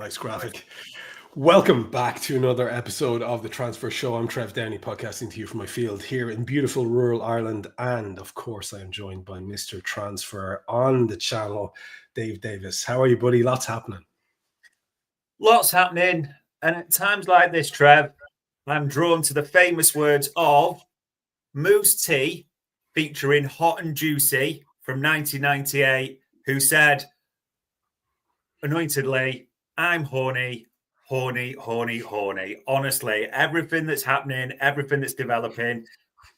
Nice graphic. Welcome back to another episode of the Transfer Show. I'm Trev Downey, podcasting to you from my field here in beautiful rural Ireland. And of course, I am joined by Mr. Transfer on the channel, Dave Davis. How are you, buddy? Lots happening. Lots happening. And at times like this, Trev, I'm drawn to the famous words of Moose T, featuring Hot and Juicy from 1998, who said, anointedly, I'm horny, horny, horny, horny. Honestly, everything that's happening, everything that's developing,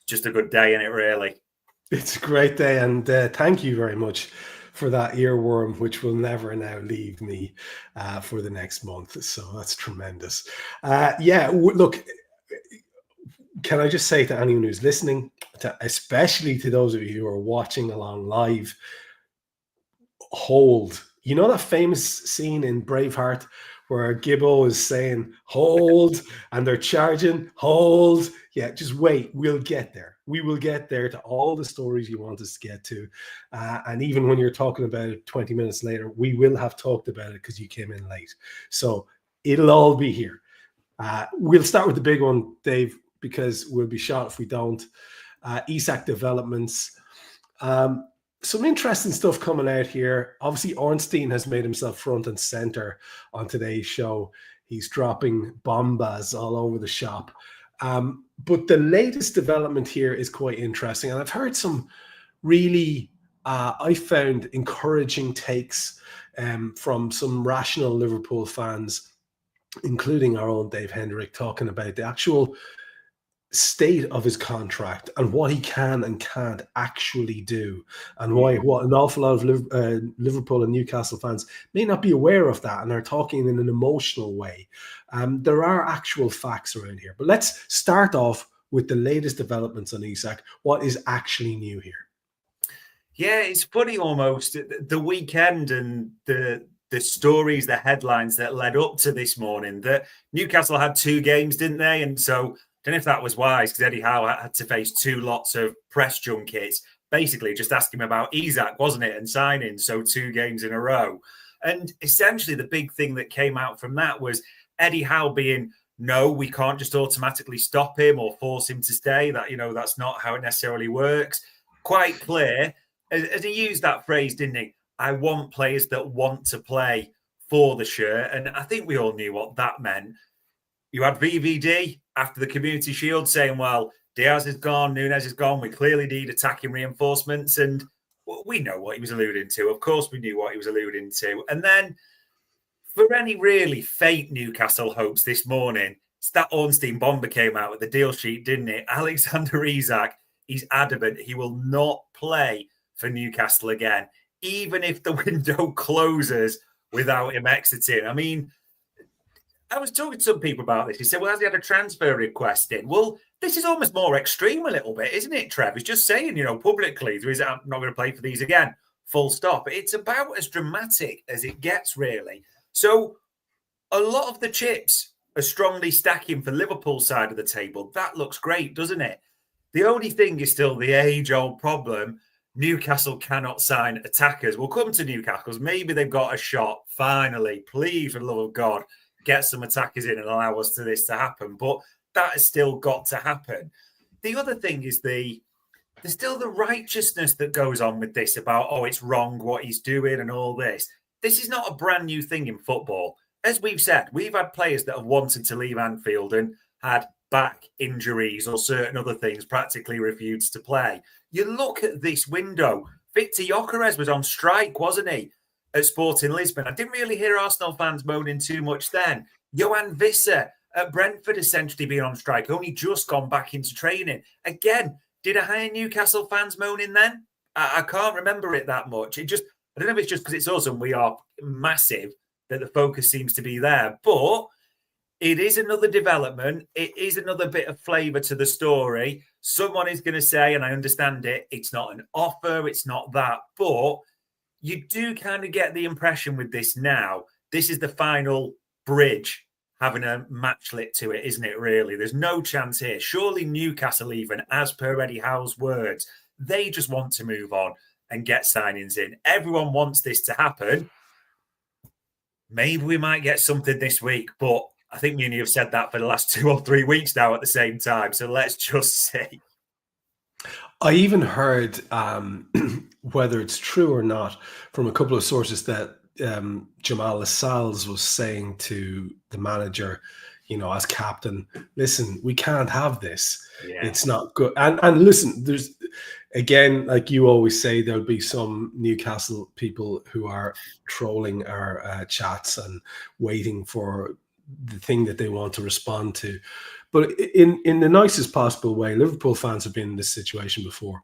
just a good day in it, really. It's a great day, and thank you very much for that earworm, which will never now leave me for the next month. So that's tremendous. Look, can I just say to anyone who's listening, especially to those of you who are watching along live, hold. You know that famous scene in Braveheart where Gibbo is saying, hold, and they're charging, hold. Yeah, just wait. We'll get there. We will get there to all the stories you want us to get to. And even when you're talking about it 20 minutes later, we will have talked about it because you came in late. So it'll all be here. We'll start with the big one, Dave, because we'll be shot if we don't. Isak developments. Some interesting stuff coming out here. Obviously, Ornstein has made himself front and center on today's show. He's dropping bombas all over the shop. But the latest development here is quite interesting. And I've heard some really, I found encouraging takes from some rational Liverpool fans, including our own Dave Hendrick, talking about the actual state of his contract and what he can and can't actually do, and why what an awful lot of Liverpool and Newcastle fans may not be aware of that and are talking in an emotional way. There are actual facts around here, but let's start off with the latest developments on Isak. What is actually new here? Yeah, it's funny almost the weekend and the stories, the headlines that led up to this morning, that Newcastle had 2 games, didn't they? And so I don't know if that was wise, because Eddie Howe had to face 2 lots of press junkets, basically just asking him about Isak, wasn't it, and signing. So 2 games in a row. And essentially the big thing that came out from that was Eddie Howe being, no, we can't just automatically stop him or force him to stay. That, that's not how it necessarily works. Quite clear. As he used that phrase, didn't he? I want players that want to play for the shirt. And I think we all knew what that meant. You had VVD after the Community Shield saying, well, Diaz is gone, Nunes is gone. We clearly need attacking reinforcements. And we know what he was alluding to. Of course, we knew what he was alluding to. And then for any really fake Newcastle hopes this morning, it's that Ornstein bomber came out with the deal sheet, didn't it? Alexander Isak, he's adamant he will not play for Newcastle again, even if the window closes without him exiting. I mean, I was talking to some people about this. He said, well, has he had a transfer request in? Well, this is almost more extreme a little bit, isn't it, Trev? He's just saying, publicly, I'm not going to play for these again, full stop. It's about as dramatic as it gets, really. So a lot of the chips are strongly stacking for Liverpool's side of the table. That looks great, doesn't it? The only thing is still the age-old problem. Newcastle cannot sign attackers. We'll come to Newcastle because maybe they've got a shot. Finally, please, for the love of God, get some attackers in and allow us to this to happen. But that has still got to happen. The other thing is there's still the righteousness that goes on with this about, it's wrong what he's doing and all this. This is not a brand new thing in football. As we've said, we've had players that have wanted to leave Anfield and had back injuries or certain other things, practically refused to play. You look at this window. Victor Gyökeres was on strike, wasn't he, at Sporting Lisbon? I didn't really hear Arsenal fans moaning too much then. Johan Visser at Brentford essentially being on strike, only just gone back into training. Again, did I hear Newcastle fans moaning then? I can't remember it that much. I don't know if it's just because it's us and we are massive that the focus seems to be there. But it is another development. It is another bit of flavour to the story. Someone is going to say, and I understand it, it's not an offer, it's not that. But you do kind of get the impression with this now, this is the final bridge having a match lit to it, isn't it, really? There's no chance here. Surely Newcastle, even, as per Eddie Howe's words, they just want to move on and get signings in. Everyone wants this to happen. maybe we might get something this week, but I think me and you have said that for the last 2 or 3 weeks now at the same time. So let's just see. I even heard, whether it's true or not, from a couple of sources that Jamal Lascelles was saying to the manager, as captain, listen, we can't have this. Yeah. It's not good. And listen, there's, again, like you always say, there'll be some Newcastle people who are trolling our chats and waiting for the thing that they want to respond to. But in the nicest possible way, Liverpool fans have been in this situation before.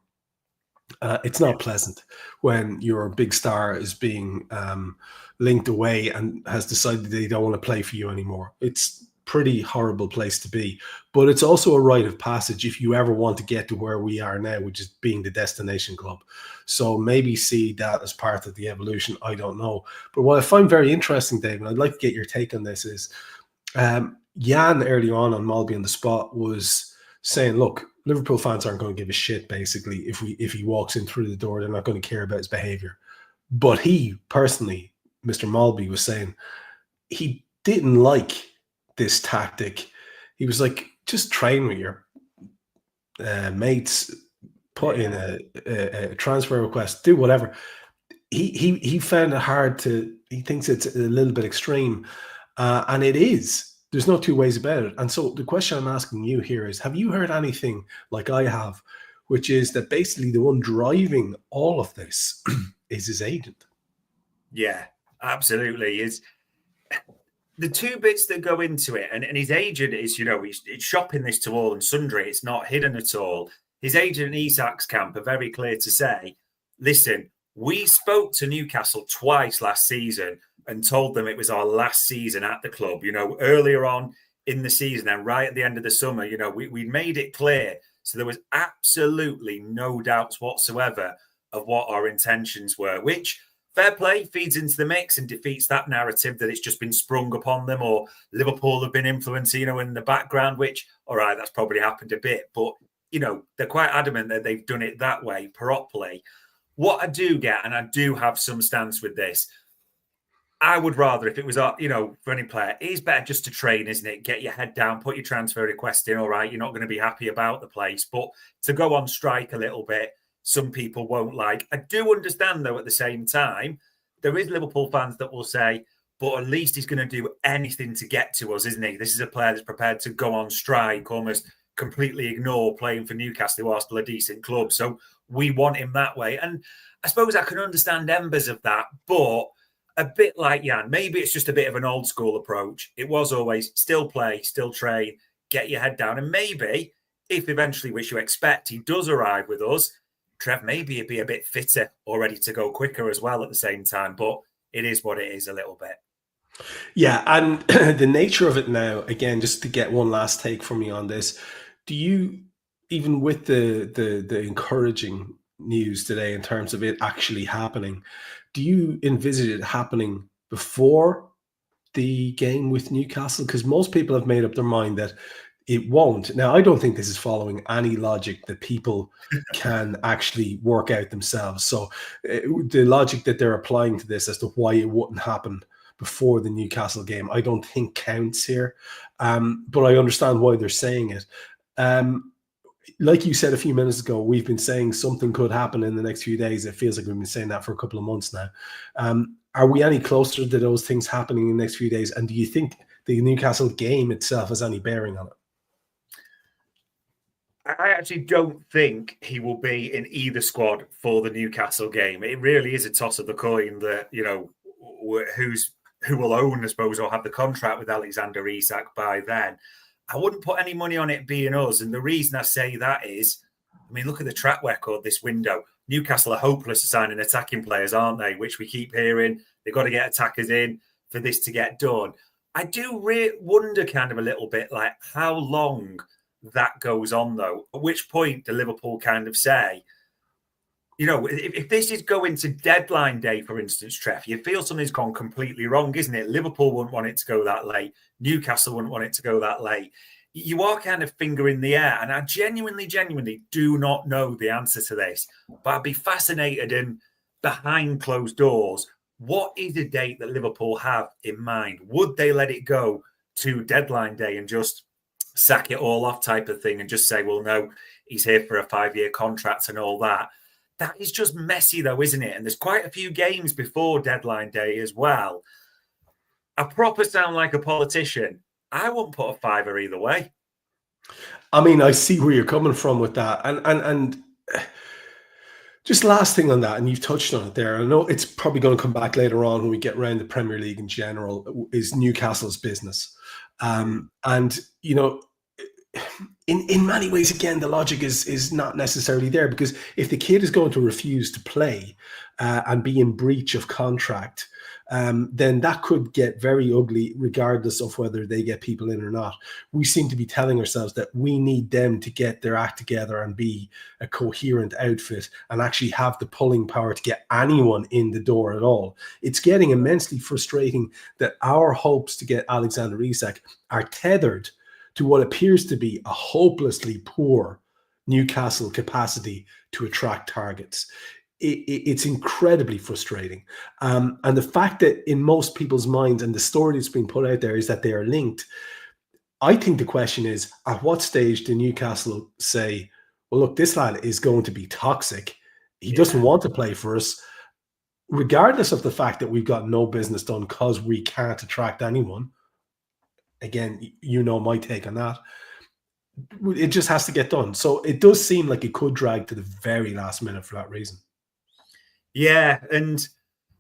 It's not pleasant when your big star is being linked away and has decided they don't want to play for you anymore. It's pretty horrible place to be. But it's also a rite of passage if you ever want to get to where we are now, which is being the destination club. So maybe see that as part of the evolution. I don't know. But what I find very interesting, Dave, and I'd like to get your take on this, is Jan early on Malby on the Spot was saying, look, Liverpool fans aren't going to give a shit, basically. If he walks in through the door, they're not going to care about his behavior. But he personally, Mr. Malby, was saying he didn't like this tactic. He was like, just train with your mates, put in a transfer request, do whatever. He found it hard to, he thinks it's a little bit extreme. And it is. There's no two ways about it. And so the question I'm asking you here is, have you heard anything like I have, which is that basically the one driving all of this is his agent? Yeah, absolutely. Is the two bits that go into it, and his agent is, he's shopping this to all and sundry. It's not hidden at all. His agent and Isak's camp are very clear to say, listen, we spoke to Newcastle twice last season and told them it was our last season at the club, earlier on in the season and right at the end of the summer, we made it clear. So there was absolutely no doubts whatsoever of what our intentions were, which, fair play, feeds into the mix and defeats that narrative that it's just been sprung upon them or Liverpool have been influencing, in the background, which, all right, that's probably happened a bit. But, they're quite adamant that they've done it that way, properly. What I do get, and I do have some stance with this, I would rather, if it was, for any player, it is better just to train, isn't it? Get your head down, put your transfer request in. All right, you're not going to be happy about the place, but to go on strike a little bit, some people won't like. I do understand, though, at the same time, there is Liverpool fans that will say, but at least he's going to do anything to get to us, isn't he? This is a player that's prepared to go on strike, almost completely ignore playing for Newcastle, who are still a decent club. So we want him that way. And I suppose I can understand embers of that, but a bit like Jan, maybe it's just a bit of an old school approach. It was always still play, still train, get your head down. And maybe if eventually, which you expect, he does arrive with us, Trev, maybe he'd be a bit fitter or ready to go quicker as well at the same time. But it is what it is a little bit. Yeah. And the nature of it now, again, just to get one last take from you on this, do you, even with the encouraging news today in terms of it actually happening, do you envisage it happening before the game with Newcastle? Because most people have made up their mind that it won't. Now, I don't think this is following any logic that people can actually work out themselves. So the logic that they're applying to this as to why it wouldn't happen before the Newcastle game, I don't think counts here. But I understand why they're saying it. Like you said a few minutes ago, we've been saying something could happen in the next few days. It feels like we've been saying that for a couple of months now. Are we any closer to those things happening in the next few days? And do you think the Newcastle game itself has any bearing on it? I actually don't think he will be in either squad for the Newcastle game. It really is a toss of the coin that, who will own, I suppose, or have the contract with Alexander Isak by then. I wouldn't put any money on it being us. And the reason I say that is, look at the track record this window. Newcastle are hopeless at signing attacking players, aren't they? Which we keep hearing. They've got to get attackers in for this to get done. I do wonder kind of a little bit like how long that goes on, though. At which point do Liverpool kind of say, if this is going to deadline day, for instance, Trev, you feel something's gone completely wrong, isn't it? Liverpool wouldn't want it to go that late. Newcastle wouldn't want it to go that late. You are kind of finger in the air. And I genuinely do not know the answer to this. But I'd be fascinated in behind closed doors what is a date that Liverpool have in mind? Would they let it go to deadline day and just sack it all off type of thing and just say, well, no, he's here for a 5-year contract and all that? That is just messy, though, isn't it? And there's quite a few games before deadline day as well. I proper sound like a politician. I wouldn't put a fiver either way. I mean, I see where you're coming from with that. And just last thing on that, and you've touched on it there. I know it's probably going to come back later on when we get around the Premier League in general, is Newcastle's business. And, you know, in many ways, again, the logic is not necessarily there, because if the kid is going to refuse to play and be in breach of contract, then that could get very ugly regardless of whether they get people in or not. We seem to be telling ourselves that we need them to get their act together and be a coherent outfit and actually have the pulling power to get anyone in the door at all. It's getting immensely frustrating that our hopes to get Alexander Isak are tethered to what appears to be a hopelessly poor Newcastle capacity to attract targets. It's incredibly frustrating. And the fact that in most people's minds, and the story that's been put out there, is that they are linked. I think the question is, at what stage do Newcastle say, well, look, this lad is going to be toxic. He doesn't want to play for us, regardless of the fact that we've got no business done because we can't attract anyone. Again, you know my take on that. It just has to get done. So it does seem like it could drag to the very last minute for that reason. Yeah, and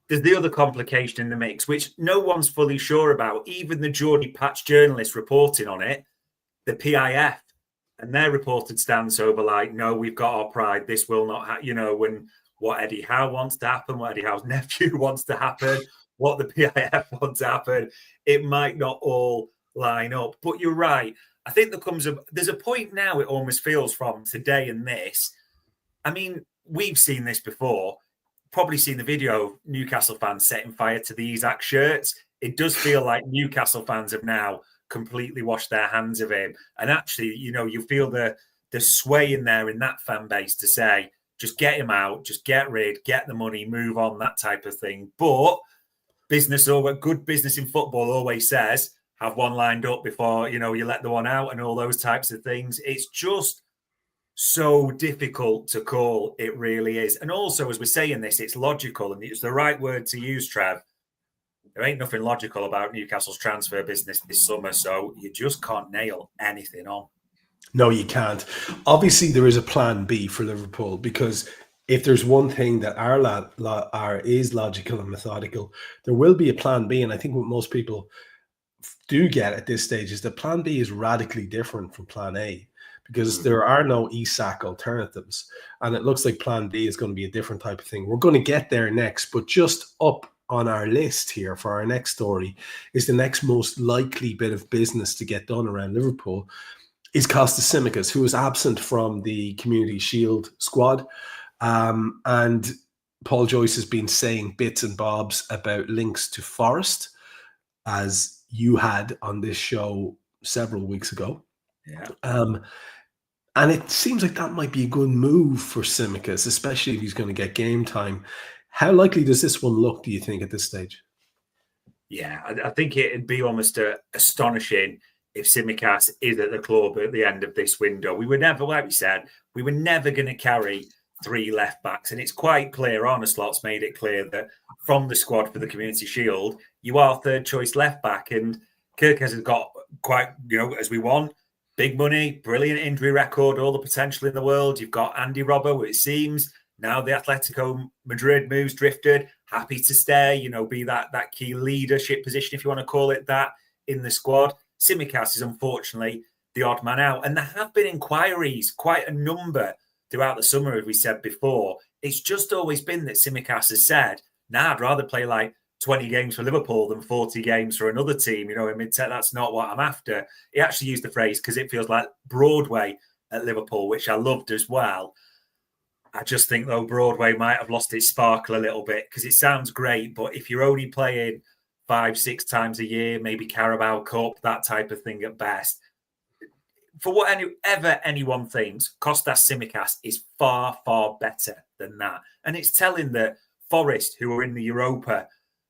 there's the other complication in the mix, which no one's fully sure about. Even the Geordie Patch journalists reporting on it, the PIF, and their reported stance over like, no, we've got our pride. This will not happen, you know, when what Eddie Howe wants to happen, what Eddie Howe's nephew wants to happen, what the PIF wants to happen. It might not all line up. But you're right. I think there's a point now, it almost feels, from today and this. I mean, we've seen this before. Probably seen the video of Newcastle fans setting fire to the Isak shirts. It does feel like Newcastle fans have now completely washed their hands of him. And actually, you know, you feel the sway in there in that fan base to say, just get him out, just get rid, get the money, move on, that type of thing. But good business in football always says, have one lined up before, you know, you let the one out and all those types of things. It's just so difficult to call. It really is. And also, as we're saying this, it's logical, and it's the right word to use, Trev. There ain't nothing logical about Newcastle's transfer business this summer, so you just can't nail anything on. No, you can't. Obviously, there is a plan B for Liverpool, because if there's one thing that is logical and methodical, there will be a plan B. And I think what most people do get at this stage is that plan B is radically different from plan A, because there are no Isak alternatives. And it looks like plan B is going to be a different type of thing. We're going to get there next, but just up on our list here for our next story is the next most likely bit of business to get done around Liverpool is Costas Tsimikas, who is absent from the Community Shield squad. And Paul Joyce has been saying bits and bobs about links to Forest, as you had on this show several weeks ago. Yeah. And it seems like that might be a good move for Tsimikas, especially if he's going to get game time. How likely does this one look, do you think, at this stage? Yeah, I think it'd be almost astonishing if Tsimikas is at the club at the end of this window. We were never, like we said, we were never going to carry 3 left backs. And it's quite clear, Arne Slot's made it clear that from the squad for the Community Shield, you are third choice left back. And Kirkes has got quite, you know, as we want, big money, brilliant injury record, all the potential in the world. You've got Andy Robbo, it seems. Now the Atletico Madrid moves drifted, happy to stay, you know, be that key leadership position, if you want to call it that, in the squad. Tsimikas is unfortunately the odd man out. And there have been inquiries, quite a number throughout the summer, as we said before. It's just always been that Tsimikas has said, I'd rather play like 20 games for Liverpool than 40 games for another team. You know, I mean, that's not what I'm after. He actually used the phrase, because it feels like Broadway at Liverpool, which I loved as well. I just think, though, Broadway might have lost its sparkle a little bit, because it sounds great, but if you're only playing 5-6 times a year, maybe Carabao Cup, that type of thing at best, for whatever anyone thinks, Costas Tsimikas is far, far better than that. And it's telling that Forest, who are in the Europa,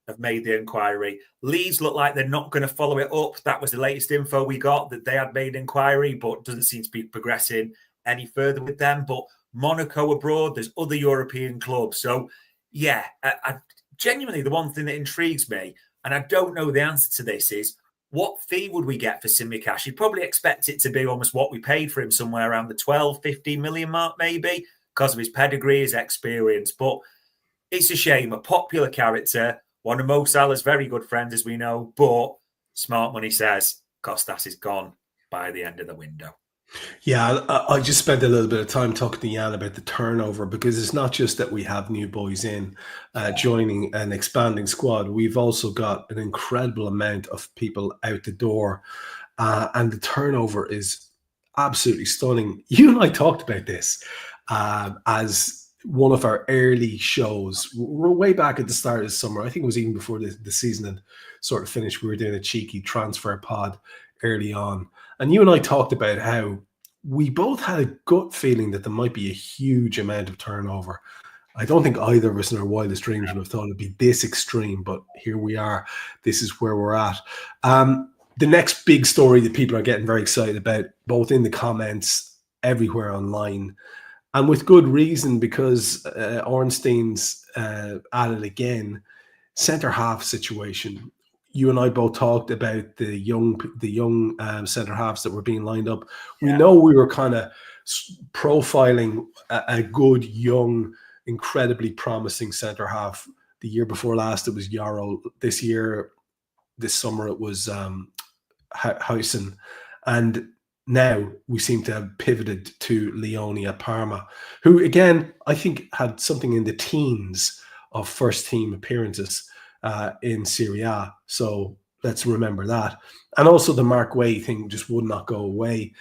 have made the inquiry. Leeds look like they're not going to follow it up. That was the latest info we got, that they had made inquiry, but doesn't seem to be progressing any further with them. But Monaco abroad, there's other European clubs. So, yeah, I genuinely, the one thing that intrigues me, and I don't know the answer to this, is what fee would we get for Tsimikas? You'd probably expect it to be almost what we paid for him, somewhere around the 12, 15 million mark, maybe, because of his pedigree, his experience. But it's a shame, a popular character, one of Mo Salah's very good friends, as we know, but smart money says Costas is gone by the end of the window. Yeah, I just spent a little bit of time talking to Jan about the turnover, because it's not just that we have new boys in joining an expanding squad. We've also got an incredible amount of people out the door, and the turnover is absolutely stunning. You and I talked about this as one of our early shows. We're way back at the start of the summer. I think it was even before the season had sort of finished. We were doing a cheeky transfer pod early on. And you and I talked about how we both had a gut feeling that there might be a huge amount of turnover. I don't think either of us in our wildest dreams would have thought it'd be this extreme, but here we are. This is where we're at. The next big story that people are getting very excited about, both in the comments, everywhere online, and with good reason, because Ornstein's at it again, centre-half situation. You and I both talked about the young centre halves that were being lined up. We know we were kind of profiling a good, young, incredibly promising centre half. The year before last, it was Yarrow. This summer, it was Huysen. And now we seem to have pivoted to Leoni at Parma, who, again, I think had something in the teens of first-team appearances in Serie A. So let's remember that. And also the Mark Way thing just would not go away.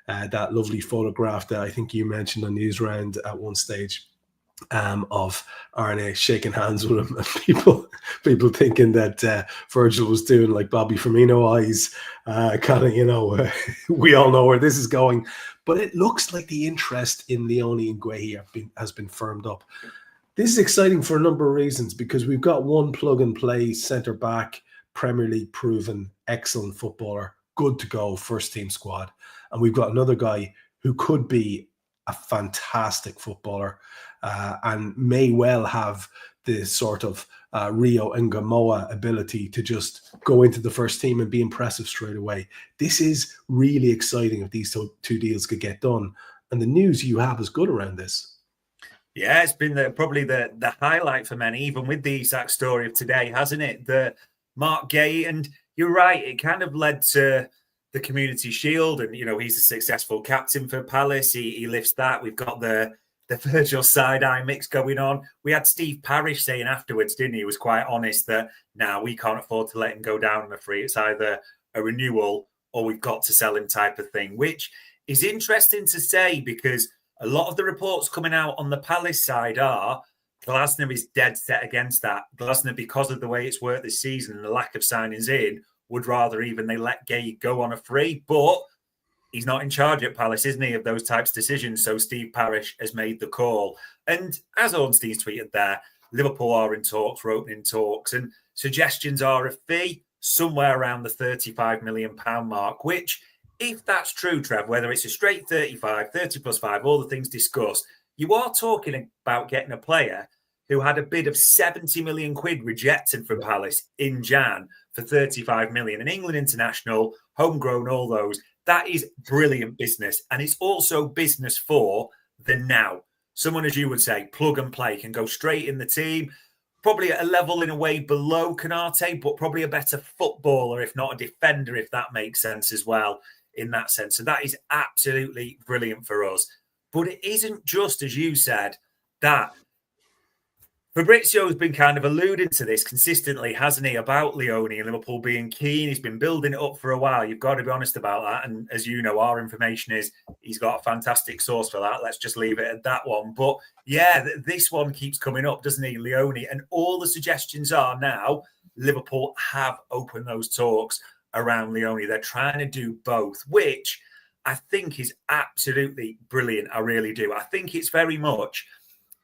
That lovely photograph that I think you mentioned on Newsround at one stage of Arne shaking hands with him, and people thinking that Virgil was doing like Bobby Firmino eyes, kind of, we all know where this is going. But it looks like the interest in Leoni and Guehi has been firmed up. This is exciting for a number of reasons, because we've got one plug-and-play centre-back, Premier League proven, excellent footballer, good to go, first-team squad. And we've got another guy who could be a fantastic footballer and may well have the sort of Rio and Gamoa ability to just go into the first team and be impressive straight away. This is really exciting if these two deals could get done. And the news you have is good around this. Yeah, it's been probably the highlight for many, even with the Isak story of today, hasn't it? The Mark Guehi, and you're right, it kind of led to the Community Shield, and he's a successful captain for Palace. He lifts that. We've got the Virgil side-eye mix going on. We had Steve Parish saying afterwards, didn't he? He was quite honest that now we can't afford to let him go down on a free. It's either a renewal or we've got to sell him type of thing, which is interesting to say, because a lot of the reports coming out on the Palace side are Glasner is dead set against that. Glasner, because of the way it's worked this season and the lack of signings in, would rather even they let Guehi go on a free. But he's not in charge at Palace, isn't he, of those types of decisions? So Steve Parish has made the call. And as Ornstein's tweeted there, Liverpool are in talks, we're opening talks, and suggestions are a fee somewhere around the £35 million mark, which, if that's true, Trev, whether it's a straight 35, 30 plus 5, all the things discussed, you are talking about getting a player who had a bid of 70 million quid rejected from Palace in Jan for 35 million. An England international, homegrown, all those. That is brilliant business. And it's also business for the now. Someone, as you would say, plug and play, can go straight in the team, probably at a level in a way below Canate, but probably a better footballer, if not a defender, if that makes sense as well. In that sense. So that is absolutely brilliant for us. But it isn't just, as you said, that Fabrizio has been kind of alluding to this consistently, hasn't he, about Leoni and Liverpool being keen. He's been building it up for a while. You've got to be honest about that. And as you know, our information is he's got a fantastic source for that. Let's just leave it at that one. But yeah, this one keeps coming up, doesn't he, Leoni? And all the suggestions are now Liverpool have opened those talks around Leoni. They're trying to do both, which I think is absolutely brilliant. I really do. I think it's very much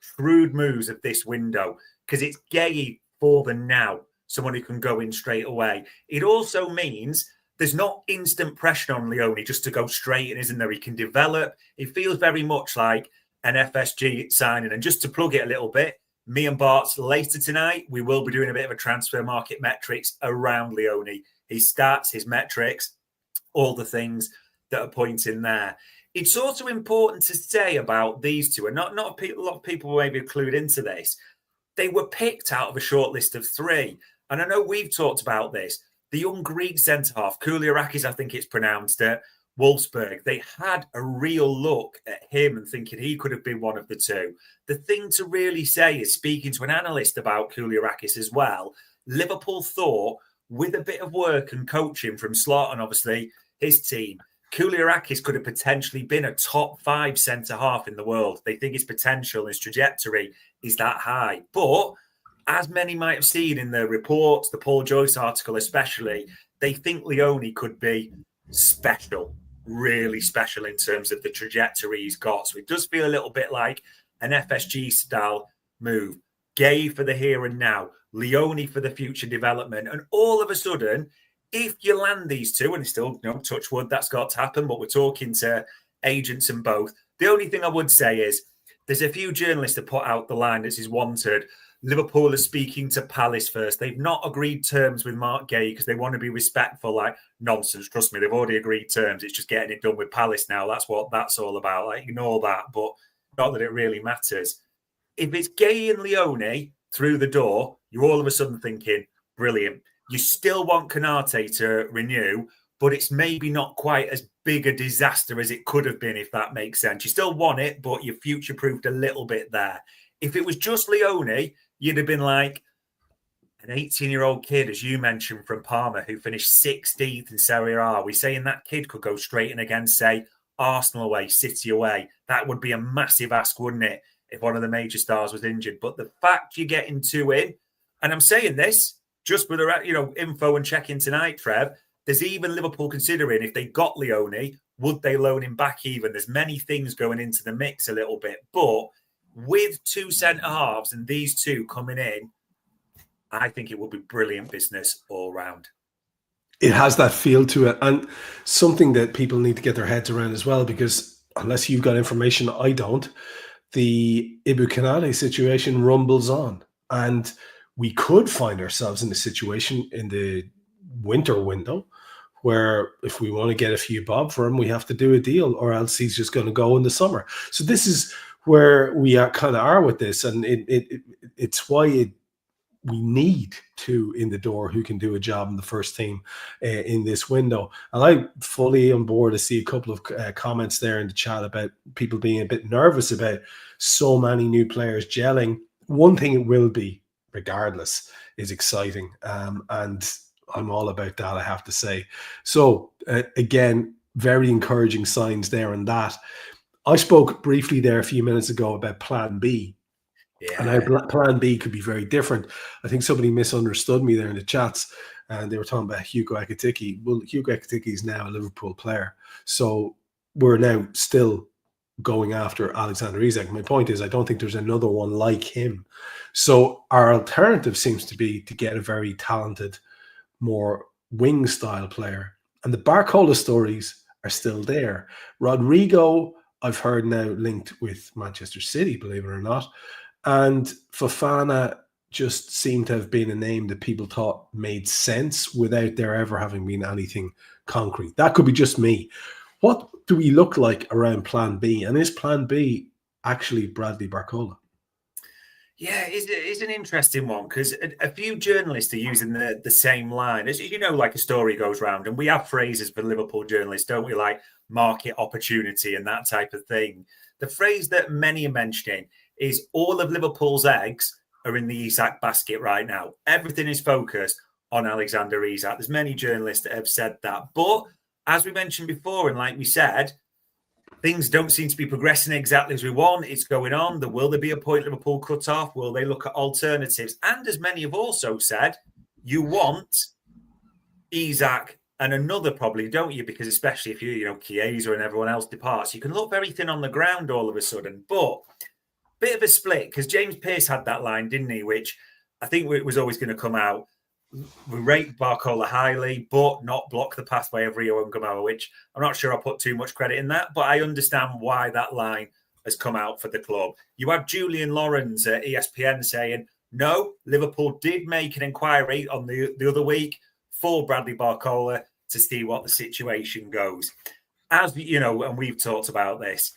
shrewd moves of this window, because it's Guehi for the now. someone who can go in straight away. It also means there's not instant pressure on Leoni just to go straight in, isn't there? He can develop. It feels very much like an FSG signing. And just to plug it a little bit, me and Bart's later tonight, we will be doing a bit of a transfer market metrics around Leoni. His stats, his metrics, all the things that are pointing there. It's also important to say about these two, and not a lot of people maybe clued into this. They were picked out of a short list of 3. And I know we've talked about this. The young Greek centre-half, Kouliarakis, I think it's pronounced, at Wolfsburg, they had a real look at him and thinking he could have been one of the 2. The thing to really say is, speaking to an analyst about Kouliarakis as well, Liverpool thought, with a bit of work and coaching from Slot and obviously his team, Kouliarakis could have potentially been a top 5 centre-half in the world. They think his potential, his trajectory is that high. But as many might have seen in the reports, the Paul Joyce article especially, they think Leoni could be special, really special in terms of the trajectory he's got. So it does feel a little bit like an FSG-style move. Guehi for the here and now, Leoni for the future development. And all of a sudden, if you land these 2, and it's still, touch wood, that's got to happen, but we're talking to agents and both. The only thing I would say is there's a few journalists that put out the line that is wanted. Liverpool are speaking to Palace first. They've not agreed terms with Mark Guehi because they want to be respectful. Like, nonsense, trust me, they've already agreed terms. It's just getting it done with Palace now. That's what that's all about. Like, ignore that, but not that it really matters. If it's Guehi and Leoni through the door, you're all of a sudden thinking, brilliant. You still want Konate to renew, but it's maybe not quite as big a disaster as it could have been, if that makes sense. You still want it, but you're future-proofed a little bit there. If it was just Leoni, you'd have been like an 18-year-old kid, as you mentioned, from Parma, who finished 16th in Serie A. Are we saying that kid could go straight in against, say, Arsenal away, City away? That would be a massive ask, wouldn't it, if one of the major stars was injured? But the fact you're getting 2 in, and I'm saying this just with the info and check-in tonight, Trev, there's even Liverpool considering if they got Leoni, would they loan him back even? There's many things going into the mix a little bit. But with 2 centre-halves and these 2 coming in, I think it will be brilliant business all round. It has that feel to it, and something that people need to get their heads around as well, because unless you've got information I don't, the Ibu Konate situation rumbles on. And we could find ourselves in a situation in the winter window where if we want to get a few bob for him, we have to do a deal, or else he's just going to go in the summer. So this is where we are with this, and it's why we need 2 in the door who can do a job in the first team in this window. And I'm fully on board to see a couple of comments there in the chat about people being a bit nervous about so many new players gelling. One thing it will be, regardless, is exciting. And I'm all about that, I have to say. So again, very encouraging signs there on that. I spoke briefly there a few minutes ago about Plan B. Yeah. And how Plan B could be very different. I think somebody misunderstood me there in the chats, and they were talking about Hugo Ekitike. Well, Hugo Ekitike is now a Liverpool player. So we're now still going after Alexander Isak. My point is, I don't think there's another one like him. So our alternative seems to be to get a very talented, more wing-style player. And the Barcola stories are still there. Rodrigo, I've heard now linked with Manchester City, believe it or not. And Fofana just seemed to have been a name that people thought made sense without there ever having been anything concrete. That could be just me. What do we look like around Plan B? And is Plan B actually Bradley Barcola? Yeah, it's an interesting one, because a few journalists are using the same line. As you know, like a story goes round, and we have phrases for Liverpool journalists, don't we? Like market opportunity and that type of thing. The phrase that many are mentioning is all of Liverpool's eggs are in the Isak basket right now. Everything is focused on Alexander Isak. There's many journalists that have said that. But as we mentioned before, and like we said, things don't seem to be progressing exactly as we want. It's going on. Will there be a point Liverpool cut off? Will they look at alternatives? And as many have also said, you want Isak and another probably, don't you? Because especially if Chiesa and everyone else departs, you can look very thin on the ground all of a sudden. But bit of a split, because James Pearce had that line, didn't he? Which I think it was always going to come out. we rate Barcola highly, but not block the pathway of Rio and Gamoa, which I'm not sure I'll put too much credit in that, but I understand why that line has come out for the club. You had Julian Lawrence at ESPN saying, no, Liverpool did make an inquiry on the other week for Bradley Barcola to see what the situation goes. As you know, and we've talked about this,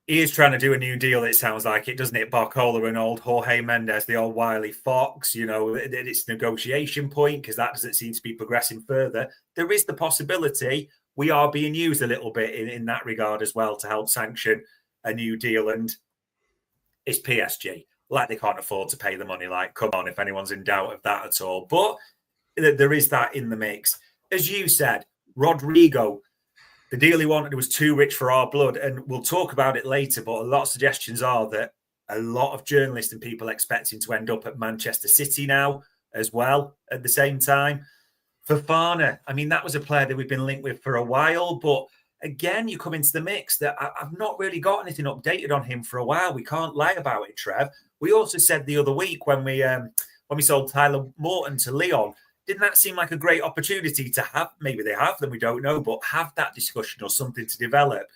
he is trying to do a new deal, it sounds like it, doesn't it? Barcola and old Jorge Mendes, the old wily fox, it's negotiation point because that doesn't seem to be progressing further. There is the possibility we are being used a little bit in that regard as well to help sanction a new deal. And it's PSG. Like, they can't afford to pay the money. Like, come on, if anyone's in doubt of that at all. But there is that in the mix. As you said, Rodrigo, the deal he wanted was too rich for our blood. And we'll talk about it later, but a lot of suggestions are that a lot of journalists and people expect him to end up at Manchester City now as well at the same time. Fofana, I mean, that was a player that we've been linked with for a while, but again, you come into the mix that I've not really got anything updated on him for a while. We can't lie about it, Trev. We also said the other week when we sold Tyler Morton to Lyon, didn't that seem like a great opportunity to have? Maybe they have them, we don't know, but have that discussion or something to develop.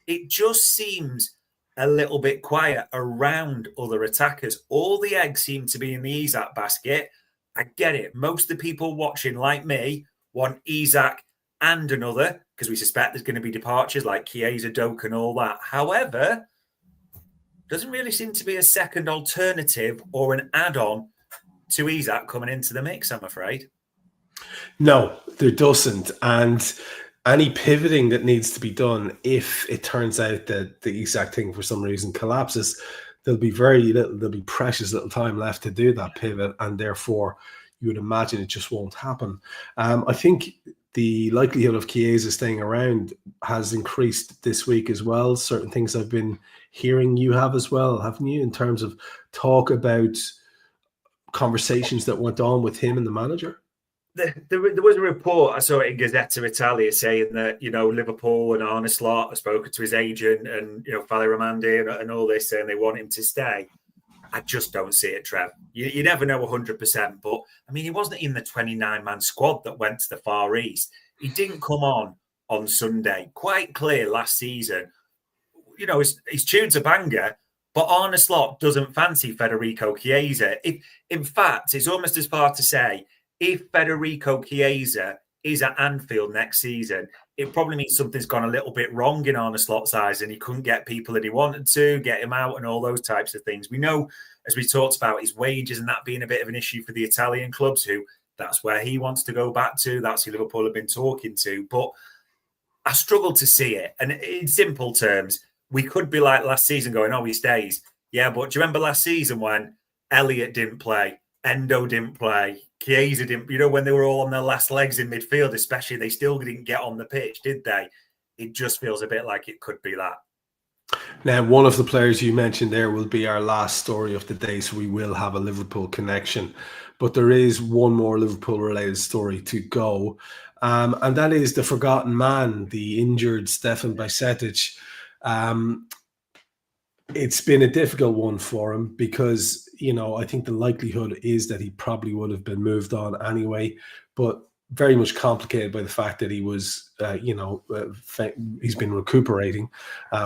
It just seems a little bit quiet around other attackers. All the eggs seem to be in the Isak basket. I get it. Most of the people watching, like me, want Isak and another, because we suspect there's going to be departures like Chiesa, Doak and all that. However, doesn't really seem to be a second alternative or an add-on to Isak coming into the mix, I'm afraid. No, there doesn't. And any pivoting that needs to be done, if it turns out that the Isak thing for some reason collapses, there'll be precious little time left to do that pivot, and therefore you would imagine it just won't happen. I think the likelihood of Chiesa staying around has increased this week as well. Certain things I've been hearing you have as well, haven't you, in terms of talk about conversations that went on with him and the manager? There was a report, I saw it in Gazzetta Italia, saying that, Liverpool and Arne Slot have spoken to his agent and, Fali Ramandi and all this, saying they want him to stay. I just don't see it, Trev. You never know 100%, but, I mean, he wasn't in the 29-man squad that went to the Far East. He didn't come on Sunday. Quite clear last season. His tune's a banger, but Arne Slot doesn't fancy Federico Chiesa. In fact, it's almost as far to say, if Federico Chiesa is at Anfield next season, it probably means something's gone a little bit wrong in Arne Slot's eyes and he couldn't get people that he wanted to, get him out and all those types of things. We know, as we talked about, his wages and that being a bit of an issue for the Italian clubs, who that's where he wants to go back to. That's who Liverpool have been talking to. But I struggle to see it. And in simple terms, we could be like last season going, oh, he stays. Yeah, but do you remember last season when Elliott didn't play, Endo didn't play, Chiesa didn't, when they were all on their last legs in midfield, especially, they still didn't get on the pitch, did they? It just feels a bit like it could be that. Now, one of the players you mentioned there will be our last story of the day, so we will have a Liverpool connection. But there is one more Liverpool-related story to go, and that is the forgotten man, the injured Stefan Bajcetic. It's been a difficult one for him because, I think the likelihood is that he probably would have been moved on anyway, but very much complicated by the fact that he was, he's been recuperating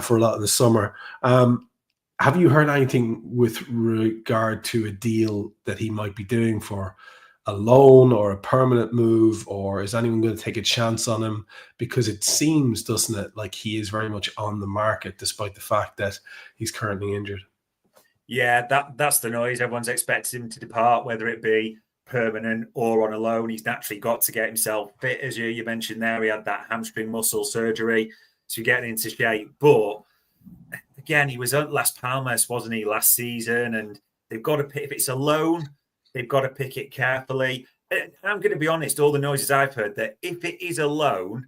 for a lot of the summer. Have you heard anything with regard to a deal that he might be doing for a loan or a permanent move, or is anyone going to take a chance on him? Because it seems, doesn't it, like he is very much on the market despite the fact that he's currently injured. Yeah, that's the noise. Everyone's expecting him to depart, whether it be permanent or on a loan. He's naturally got to get himself fit. As you mentioned there, he had that hamstring muscle surgery to get into shape. But again, he was at Las Palmas, wasn't he, last season? And they've got to pick, if it's a loan, they've got to pick it carefully. And I'm going to be honest, all the noises I've heard, that if it is a loan,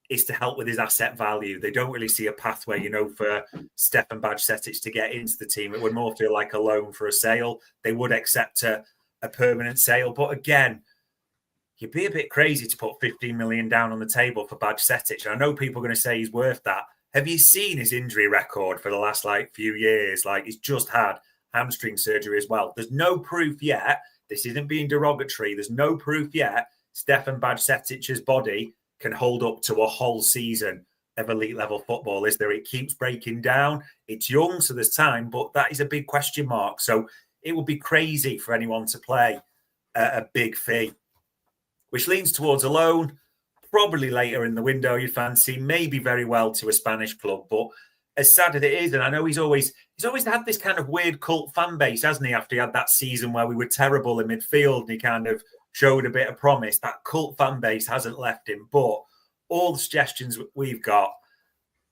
it's to help with his asset value. They don't really see a pathway, for Stefan Bajcetic to get into the team. It would more feel like a loan for a sale. They would accept a permanent sale. But again, you'd be a bit crazy to put 15 million down on the table for Bajcetic. And I know people are going to say he's worth that. Have you seen his injury record for the last few years? He's just had hamstring surgery as well. There's no proof yet this isn't being derogatory. There's no proof yet Stefan Bajcetic's body can hold up to a whole season of elite level football, is there? It keeps breaking down. It's young, so there's time, but that is a big question mark. So it would be crazy for anyone to play a big fee, which leans towards a loan, probably later in the window you'd fancy, maybe very well to a Spanish club. But as sad as it is, and I know he's always had this kind of weird cult fan base, hasn't he? After he had that season where we were terrible in midfield and he kind of showed a bit of promise, that cult fan base hasn't left him. But all the suggestions we've got,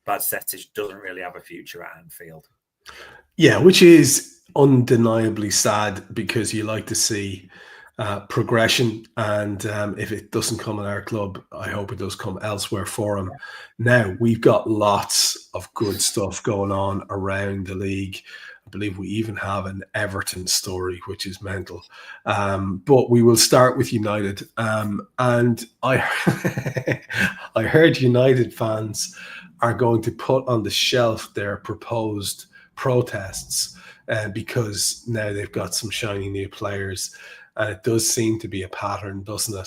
Bajcetic doesn't really have a future at Anfield. Yeah, which is undeniably sad, because you like to see progression, and if it doesn't come at our club, I hope it does come elsewhere for him. Now, we've got lots of good stuff going on around the league. I believe we even have an Everton story, which is mental. But we will start with United. And I I heard United fans are going to put on the shelf their proposed protests because now they've got some shiny new players. And it does seem to be a pattern, doesn't it?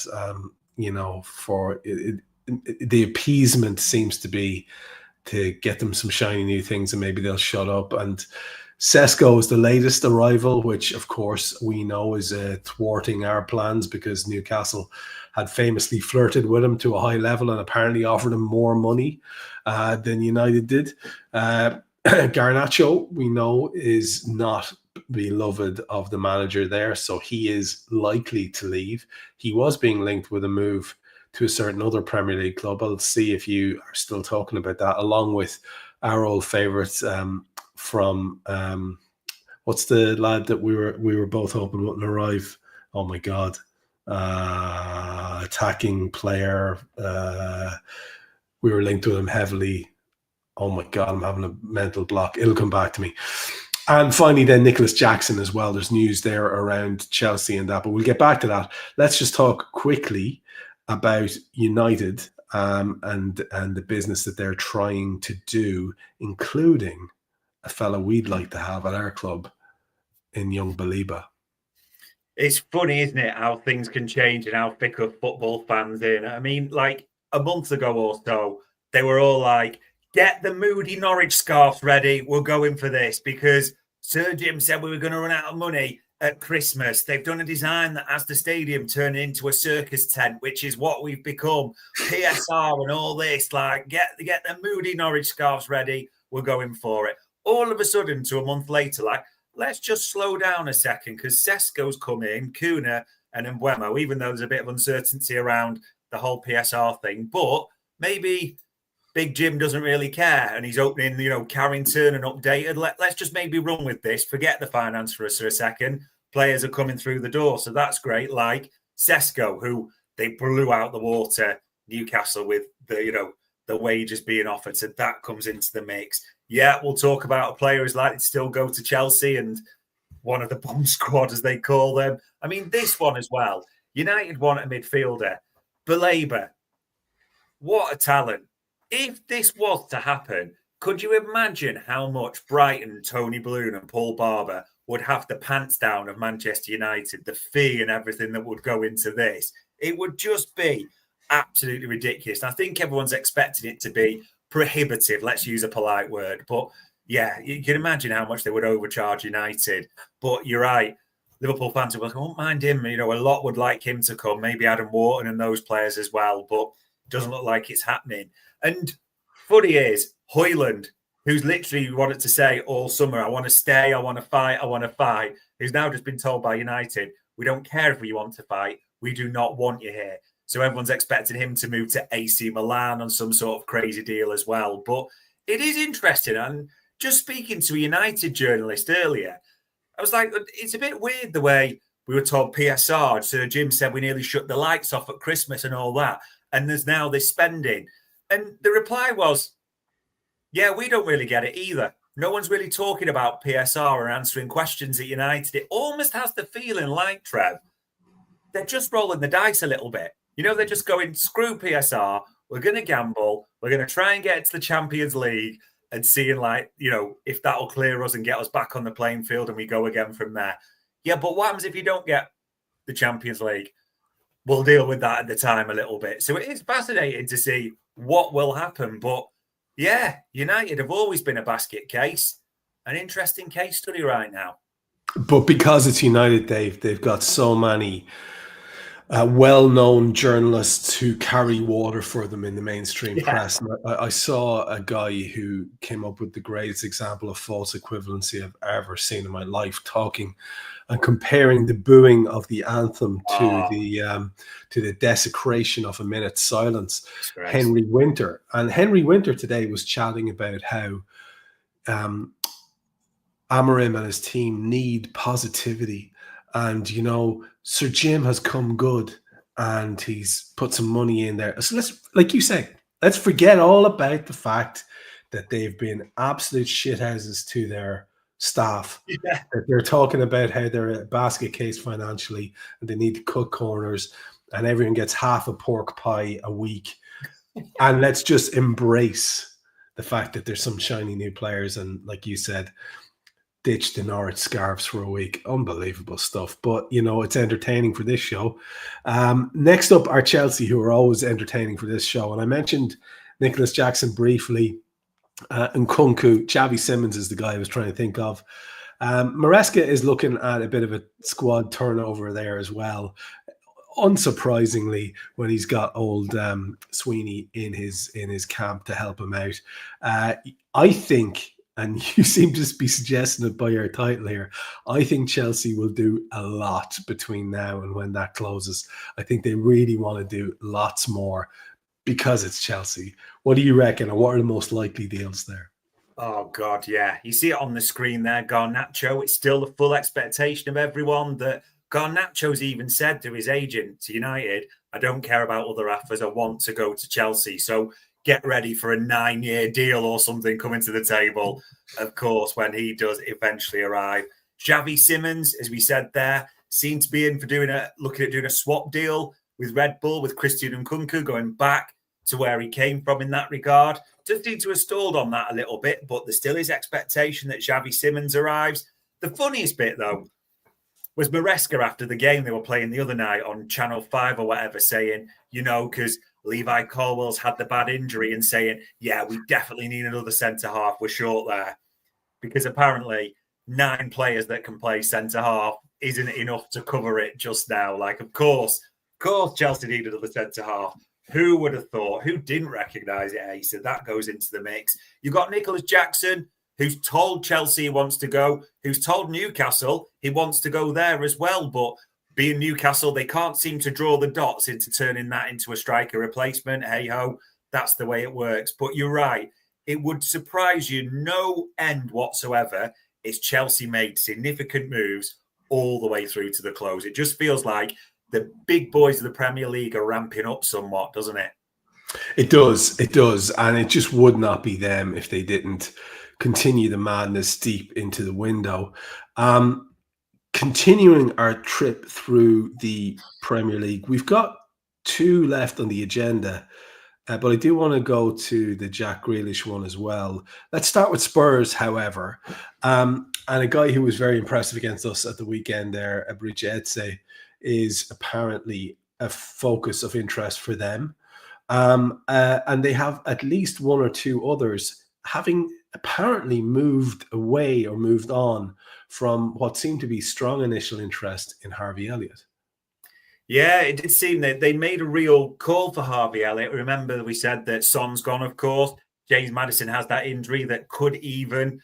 For the appeasement seems to be to get them some shiny new things and maybe they'll shut up. And Sesko is the latest arrival, which, of course, we know is thwarting our plans, because Newcastle had famously flirted with him to a high level and apparently offered him more money than United did. Garnacho, we know, is not beloved of the manager there, so he is likely to leave. He was being linked with a move to a certain other Premier League club. I'll see if you are still talking about that, along with our old favourites from what's the lad that we were both hoping wouldn't arrive? Oh my God, attacking player. We were linked to him heavily. Oh my God, I'm having a mental block. It'll come back to me. And finally, then Nicholas Jackson as well. There's news there around Chelsea and that, but we'll get back to that. Let's just talk quickly about United and the business that they're trying to do, including a fellow we'd like to have at our club in young Baliba. It's funny, isn't it, how things can change and how fickle football fans in. I mean, like a month ago or so, they were all like, get the Moody Norwich scarves ready. We're going for this because Sir Jim said we were going to run out of money at Christmas. They've done a design that has the stadium turn into a circus tent, which is what we've become. PSR and all this, like, get the Moody Norwich scarves ready. We're going for it. All of a sudden, to a month later, like, let's just slow down a second because Sesko's come in, Kuna and Mbeumo, even though there's a bit of uncertainty around the whole PSR thing. But maybe Big Jim doesn't really care and he's opening, Carrington and updated. Let's just maybe run with this. Forget the finance for us for a second. Players are coming through the door, so that's great. Like Sesko, who they blew out the water, Newcastle, with the wages being offered. So that comes into the mix. Yeah, we'll talk about a player who's likely to still go to Chelsea and one of the bomb squad, as they call them. I mean, this one as well. United want a midfielder. Baleba, what a talent. If this was to happen, could you imagine how much Brighton, Tony Bloom and Paul Barber would have the pants down of Manchester United, the fee and everything that would go into this? It would just be absolutely ridiculous. And I think everyone's expecting it to be prohibitive. Let's use a polite word. But yeah, you can imagine how much they would overcharge United. But you're right. Liverpool fans are like, I won't mind him. A lot would like him to come, maybe Adam Wharton and those players as well. But it doesn't look like it's happening. And funny is, Højlund, who's literally wanted to say all summer, I want to stay, I want to fight, who's now just been told by United, we don't care if you want to fight, we do not want you here. So everyone's expecting him to move to AC Milan on some sort of crazy deal as well. But it is interesting. And just speaking to a United journalist earlier, I was like, it's a bit weird the way we were told PSR. Sir Jim said we nearly shut the lights off at Christmas and all that. And there's now this spending. And the reply was, yeah, we don't really get it either. No one's really talking about PSR or answering questions at United. It almost has the feeling like, Trev, they're just rolling the dice a little bit. They're just going, screw PSR. We're going to gamble. We're going to try and get to the Champions League and seeing, if that'll clear us and get us back on the playing field and we go again from there. Yeah, but what happens if you don't get the Champions League. We'll deal with that at the time a little bit. So it is fascinating to see what will happen. But yeah, United have always been a basket case. An interesting case study right now. But because it's United, they've got so many well-known journalists who carry water for them in the mainstream press. And I saw a guy who came up with the greatest example of false equivalency I've ever seen in my life, talking and comparing the booing of the anthem to the desecration of a minute's silence. Henry Winter. And Henry Winter today was chatting about how Amorim and his team need positivity. And, Sir Jim has come good and he's put some money in there. So let's, like you say, let's forget all about the fact that they've been absolute shithouses to their staff. Yeah. That they're talking about how they're a basket case financially and they need to cut corners and everyone gets half a pork pie a week. And let's just embrace the fact that there's some shiny new players. And like you said, ditch the Norwich scarves for a week. Unbelievable stuff. But, it's entertaining for this show. Next up are Chelsea, who are always entertaining for this show. And I mentioned Nicholas Jackson briefly. Nkunku, Xavi Simons is the guy I was trying to think of. Maresca is looking at a bit of a squad turnover there as well. Unsurprisingly, when he's got old Sweeney in his camp to help him out. I think, and you seem to be suggesting it by your title here, I think Chelsea will do a lot between now and when that closes. I think they really want to do lots more because it's Chelsea. What do you reckon, or what are the most likely deals there? Oh, God, yeah. You see it on the screen there, Garnacho. It's still the full expectation of everyone that Garnacho's even said to his agent, to United, I don't care about other offers. I want to go to Chelsea. So get ready for a 9-year deal or something coming to the table, of course, when he does eventually arrive. Xavi Simons, as we said there, seemed to be in for looking at doing a swap deal with Red Bull, with Christian Nkunku, going back to where he came from in that regard. Just need to have stalled on that a little bit, but there still is expectation that Xavi Simons arrives. The funniest bit, though, was Maresca after the game they were playing the other night on Channel 5 or whatever, saying, because Levi Colwell's had the bad injury, and saying, yeah, we definitely need another centre-half. We're short there. Because apparently 9 players that can play centre-half isn't enough to cover it just now. Like, of course, Chelsea need another centre-half. Who would have thought? Who didn't recognise it, So that goes into the mix. You've got Nicholas Jackson, who's told Chelsea he wants to go, who's told Newcastle he wants to go there as well. But being Newcastle, they can't seem to draw the dots into turning that into a striker replacement. Hey-ho, that's the way it works. But you're right. It would surprise you no end whatsoever if Chelsea made significant moves all the way through to the close. It just feels like the big boys of the Premier League are ramping up somewhat, doesn't it? It does. And it just would not be them if they didn't continue the madness deep into the window. Continuing our trip through the Premier League, we've got 2 left on the agenda, but I do want to go to the Jack Grealish one as well. Let's start with Spurs, however, and a guy who was very impressive against us at the weekend there, Bajcetic, is apparently a focus of interest for them, and they have at least 1 or 2 others having apparently moved away or moved on from what seemed to be strong initial interest in Harvey Elliott. Yeah, it did seem that they made a real call for Harvey Elliott. Remember that we said that Son's gone, of course. James Maddison has that injury that could even,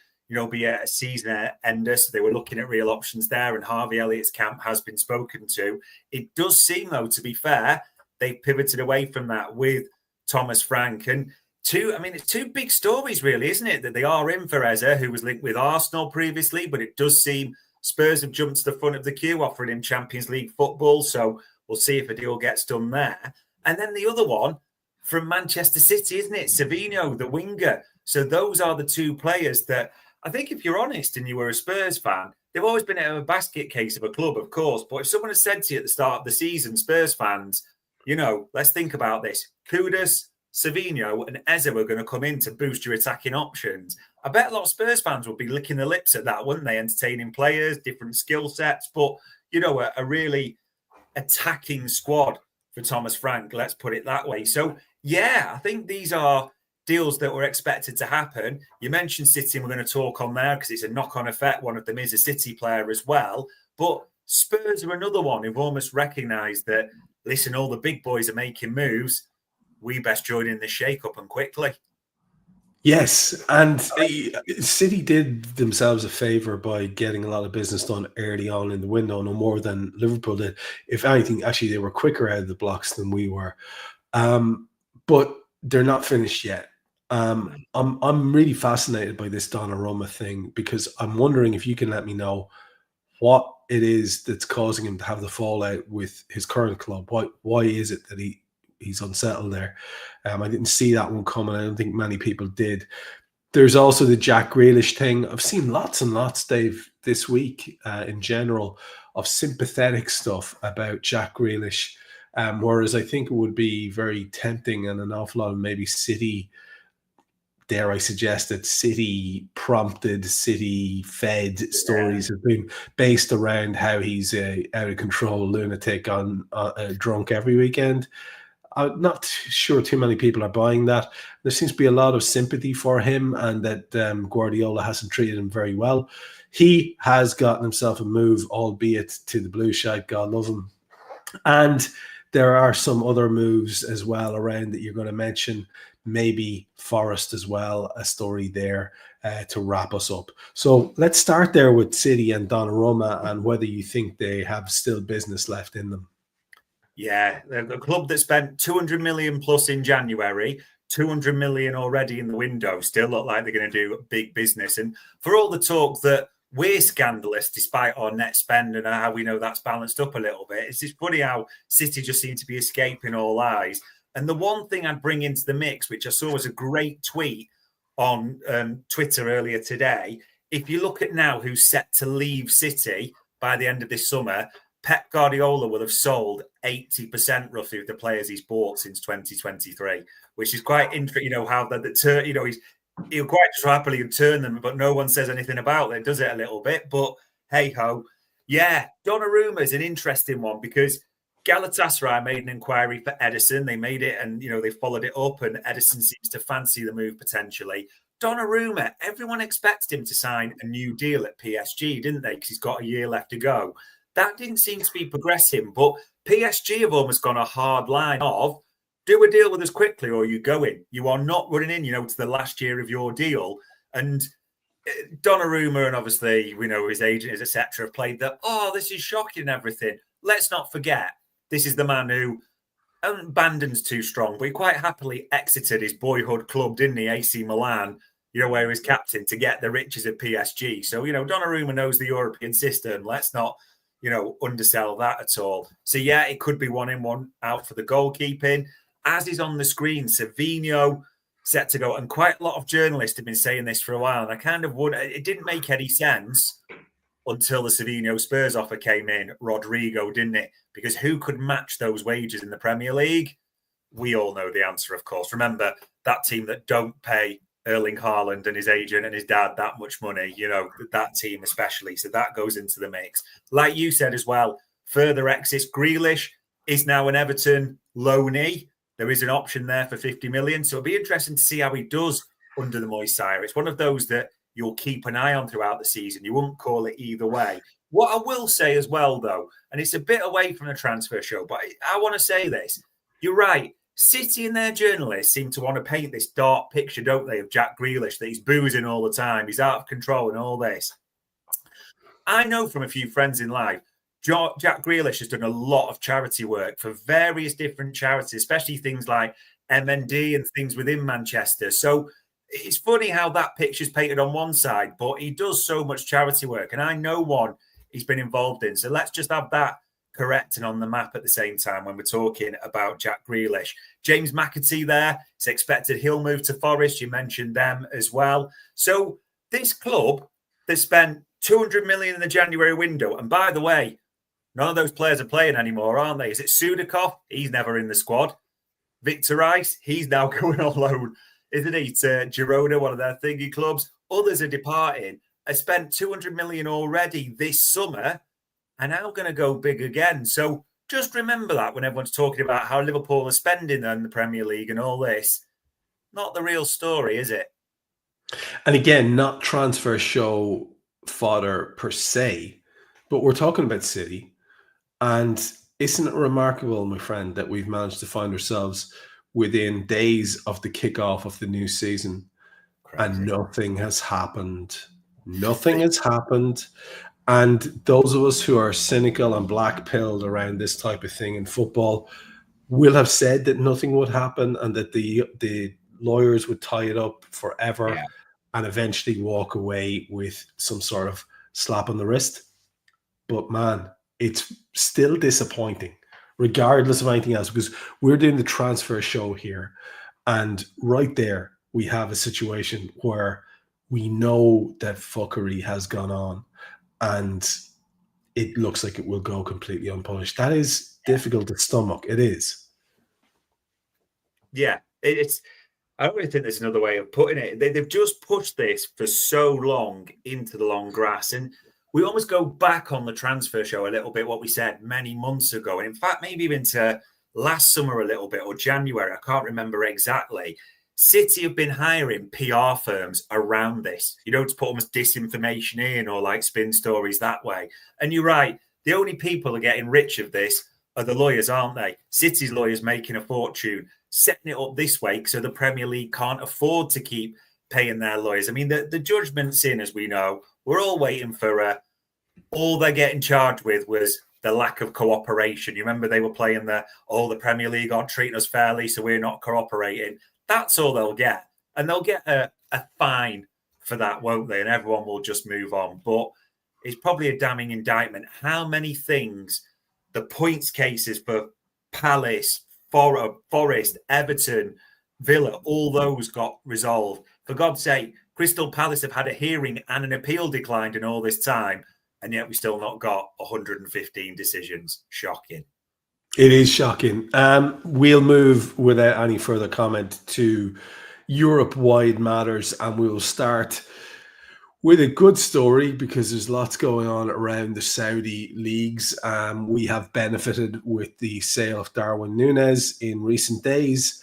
be a season ender. So they were looking at real options there, and Harvey Elliott's camp has been spoken to. It does seem, though, to be fair, they've pivoted away from that with Thomas Frank. And it's 2 big stories, really, isn't it? That they are in for Eze, who was linked with Arsenal previously, but it does seem Spurs have jumped to the front of the queue, offering him Champions League football. So we'll see if a deal gets done there. And then the other one from Manchester City, isn't it? Savino, the winger. So those are the 2 players that I think, if you're honest and you were a Spurs fan, they've always been a basket case of a club, of course. But if someone had said to you at the start of the season, Spurs fans, let's think about this. Kudus, Savino and Eze were going to come in to boost your attacking options. I bet a lot of Spurs fans would be licking their lips at that, wouldn't they? Entertaining players, different skill sets, but, a really attacking squad for Thomas Frank, let's put it that way. So, yeah, I think these are deals that were expected to happen. You mentioned City, and we're going to talk on there because it's a knock-on effect. One of them is a City player as well. But Spurs are another one who've almost recognised that, listen, all the big boys are making moves. We best join in the shake-up and quickly. Yes, and City did themselves a favour by getting a lot of business done early on in the window, no more than Liverpool did. If anything, actually, they were quicker out of the blocks than we were. But they're not finished yet. I'm really fascinated by this Donnarumma thing because I'm wondering if you can let me know what it is that's causing him to have the fallout with his current club. Why is it that he's unsettled there? I didn't see that one coming. I don't think many people did. There's also the Jack Grealish thing. I've seen lots and lots, Dave, this week in general of sympathetic stuff about Jack Grealish, whereas I think it would be very tempting and an awful lot of maybe City, dare I suggest that City prompted, City fed stories have been based around how he's a out of control lunatic on drunk every weekend. I'm not sure too many people are buying that. There seems to be a lot of sympathy for him and that Guardiola hasn't treated him very well. He has gotten himself a move, albeit to the blue shite, God love him. And there are some other moves as well around that you're going to mention, maybe Forest as well, a story there to wrap us up. So let's start there with City and Donnarumma and whether you think they have still business left in them. Yeah, a club that spent 200 million plus in January, 200 million already in the window, still look like they're going to do big business. And for all the talk that we're scandalous despite our net spend and how we know that's balanced up a little bit, it's just funny how City just seem to be escaping all eyes. And the one thing I'd bring into the mix, which I saw was a great tweet on Twitter earlier today, if you look at now who's set to leave City by the end of this summer, Pep Guardiola will have sold 80% roughly of the players he's bought since 2023, which is quite interesting. You know how he'll quite just happily turn them, but no one says anything about it. Does it a little bit? But hey ho, yeah. Donnarumma is an interesting one because Galatasaray made an inquiry for Edison. They made it, and they followed it up, and Edison seems to fancy the move potentially. Donnarumma, everyone expected him to sign a new deal at PSG, didn't they? Because he's got a year left to go. That didn't seem to be progressing, but PSG have almost gone a hard line of do a deal with us quickly or you go in. You are not running in, to the last year of your deal. And Donnarumma and obviously we know his agent, etc., have played that, this is shocking and everything. Let's not forget, this is the man who, abandon's too strong, but he quite happily exited his boyhood club, didn't he, AC Milan, where he was captain to get the riches of PSG. So, Donnarumma knows the European system. Let's not undersell that at all. So, yeah, it could be 1 in, 1 out for the goalkeeping. As is on the screen, Savinho set to go. And quite a lot of journalists have been saying this for a while. And I kind of it didn't make any sense until the Savinho Spurs offer came in. Rodrigo, didn't it? Because who could match those wages in the Premier League? We all know the answer, of course. Remember, that team that don't pay Erling Haaland and his agent and his dad that much money, that team especially. So that goes into the mix. Like you said as well, further exits. Grealish is now an Everton loanee. There is an option there for 50 million. So it'll be interesting to see how he does under the Moisire. It's one of those that you'll keep an eye on throughout the season. You won't call it either way. What I will say as well, though, and it's a bit away from the transfer show, but I want to say this. You're right. City and their journalists seem to want to paint this dark picture, don't they, of Jack Grealish, that he's boozing all the time, he's out of control and all this. I know from a few friends in life, Jack Grealish has done a lot of charity work for various different charities, especially things like MND and things within Manchester. So it's funny how that picture's painted on one side, but he does so much charity work. And I know one he's been involved in. So let's just have that correct and on the map at the same time when we're talking about Jack Grealish. James McAtee there. It's expected he'll move to Forest. You mentioned them as well. So this club, they spent 200 million in the January window. And by the way, none of those players are playing anymore, aren't they? Is it Sudakov? He's never in the squad. Victor Rice, he's now going on loan, isn't he, to Girona, one of their thingy clubs. Others are departing. I spent 200 million already this summer and now going to go big again. So Just remember that when everyone's talking about how Liverpool are spending in the Premier League and all this. Not the real story, is it? And again, not transfer show fodder per se, but we're talking about City. And isn't it remarkable, my friend, that we've managed to find ourselves within days of the kickoff of the new season and nothing has happened. Nothing has happened. And those of us who are cynical and black-pilled around this type of thing in football will have said that nothing would happen and that the lawyers would tie it up forever and eventually walk away with some sort of slap on the wrist. But man, it's still disappointing, regardless of anything else, because we're doing the transfer show here. And right there, we have a situation where we know that fuckery has gone on and it looks like it will go completely unpunished. That is difficult to stomach. It is. Yeah, it's. I don't really think there's another way of putting it. They've just pushed this for so long into the long grass. And we almost go back on the transfer show a little bit, what we said many months ago. And in fact, maybe even to last summer a little bit or January. I can't remember exactly. City have been hiring PR firms around this, to put almost disinformation in or like spin stories that way. And you're right. The only people who are getting rich of this are the lawyers, aren't they? City's lawyers making a fortune, setting it up this way so the Premier League can't afford to keep paying their lawyers. I mean, the judgment's in, as we know. We're all waiting for all they're getting charged with was the lack of cooperation. You remember they were playing the Premier League aren't treating us fairly, so we're not cooperating. That's all they'll get. And they'll get a fine for that, won't they? And everyone will just move on. But it's probably a damning indictment. How many things, the points cases for Palace, Forest, Everton, Villa, all those got resolved. For God's sake, Crystal Palace have had a hearing and an appeal declined in all this time, and yet we still not got 115 decisions. Shocking. It is shocking. We'll move without any further comment to Europe-wide matters, and we will start with a good story because there's lots going on around the Saudi leagues. We have benefited with the sale of Darwin Núñez in recent days.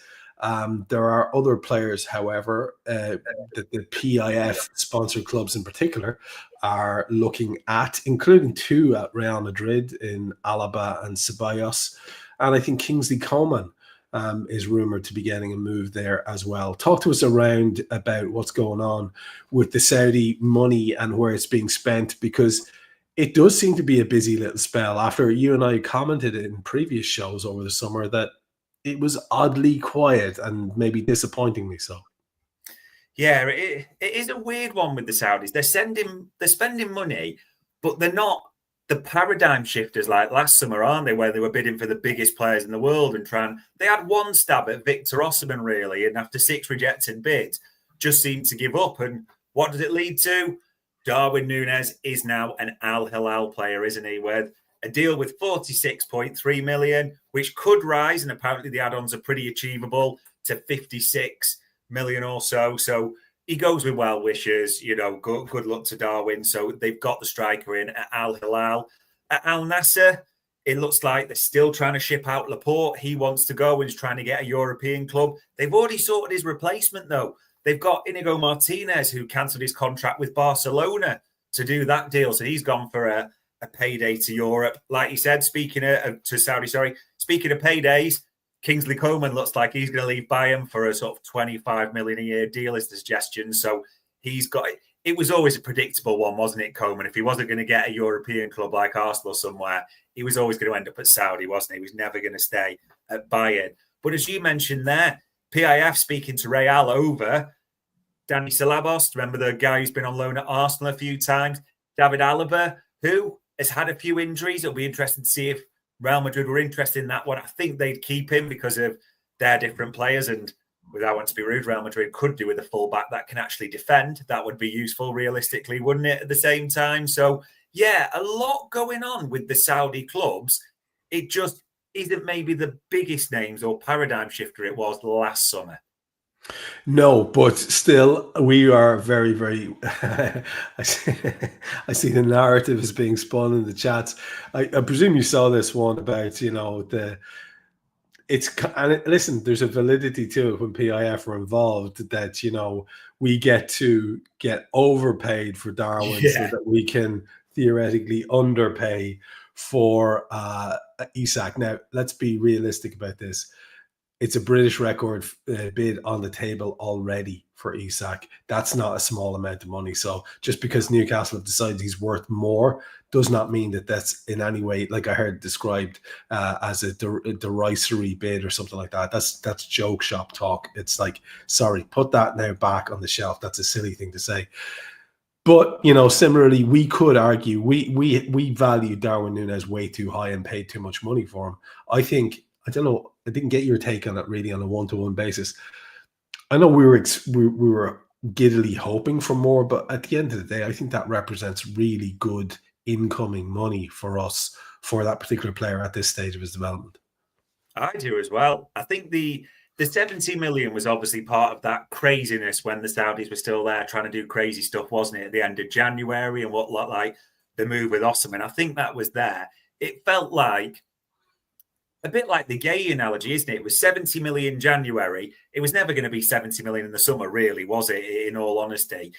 There are other players, however, that the PIF-sponsored clubs in particular are looking at, including two at Real Madrid in Alaba and Ceballos. And I think Kingsley Coman is rumoured to be getting a move there as well. Talk to us around about what's going on with the Saudi money and where it's being spent, because it does seem to be a busy little spell after you and I commented in previous shows over the summer that it was oddly quiet and maybe disappointingly so. Yeah, it is a weird one with the Saudis. They're spending money, but they're not the paradigm shifters like last summer, aren't they? Where they were bidding for the biggest players in the world and they had one stab at Victor Osimhen really, and after 6 rejected bids, just seemed to give up. And what did it lead to? Darwin Núñez is now an Al Hilal player, isn't he? With a deal with 46.3 million, which could rise, and apparently the add-ons are pretty achievable, to 56 million or so. So he goes with well wishes, good luck to Darwin. So they've got the striker in at Al Hilal. At Al Nassr, it looks like they're still trying to ship out Laporte. He wants to go and is trying to get a European club. They've already sorted his replacement, though. They've got Inigo Martinez, who cancelled his contract with Barcelona to do that deal. So he's gone for a payday to Europe. Like you said, speaking of paydays, Kingsley Coman looks like he's going to leave Bayern for a sort of 25 million a year deal is the suggestion. So he's got it. Was always a predictable one, wasn't it, Coman? If he wasn't going to get a European club like Arsenal somewhere, he was always going to end up at Saudi, wasn't he? He was never going to stay at Bayern. But as you mentioned there, PIF speaking to Real over Dani Ceballos, remember the guy who's been on loan at Arsenal a few times, David Alaba, who has had a few injuries. It'll be interesting to see if Real Madrid were interested in that one. I think they'd keep him because of their different players. And without wanting to be rude, Real Madrid could do with a fullback that can actually defend. That would be useful realistically, wouldn't it, at the same time? So, yeah, a lot going on with the Saudi clubs. It just isn't maybe the biggest names or paradigm shifter it was last summer. No, but still, we are very, very. I see the narrative is being spun in the chats. I presume you saw this one about the. And listen, there's a validity to it when PIF are involved that we get to get overpaid for Darwin so Yeah. that we can theoretically underpay for Isak. Now, let's be realistic about this. It's a British record bid on the table already for Isak. That's not a small amount of money. So just because Newcastle have decided he's worth more does not mean that that's in any way, like I heard described as a derisory bid or something like that. That's joke shop talk. It's like, sorry, put that now back on the shelf. That's a silly thing to say. But similarly, we could argue we value Darwin Núñez way too high and paid too much money for him. I don't know. I didn't get your take on it really on a one-to-one basis. I know we were giddily hoping for more, but at the end of the day, I think that represents really good incoming money for us for that particular player at this stage of his development. I do as well. I think the 70 million was obviously part of that craziness when the Saudis were still there trying to do crazy stuff, wasn't it, at the end of January and what looked like the move with Osimhen. I think that was there. It felt like a bit like the Guehi analogy, isn't it? It was 70 million in January. It was never going to be 70 million in the summer, really, was it, in all honesty?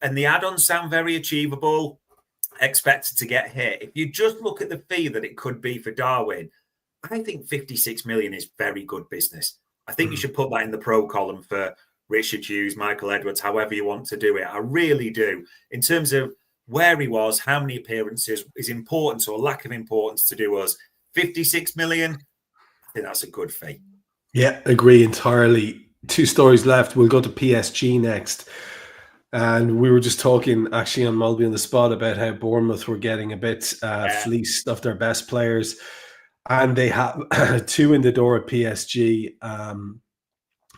And the add-ons sound very achievable, expected to get hit. If you just look at the fee that it could be for Darwin, I think 56 million is very good business. I think you should put that in the pro column for Richard Hughes, Michael Edwards, however you want to do it. I really do. In terms of where he was, how many appearances, his importance or lack of importance to do us, 56 million, I think that's a good fee. Yeah, agree entirely. 2 stories left. We'll go to PSG next. And we were just talking actually on Mulby on the Spot about how Bournemouth were getting a bit fleeced of their best players. And they have 2 in the door at PSG. And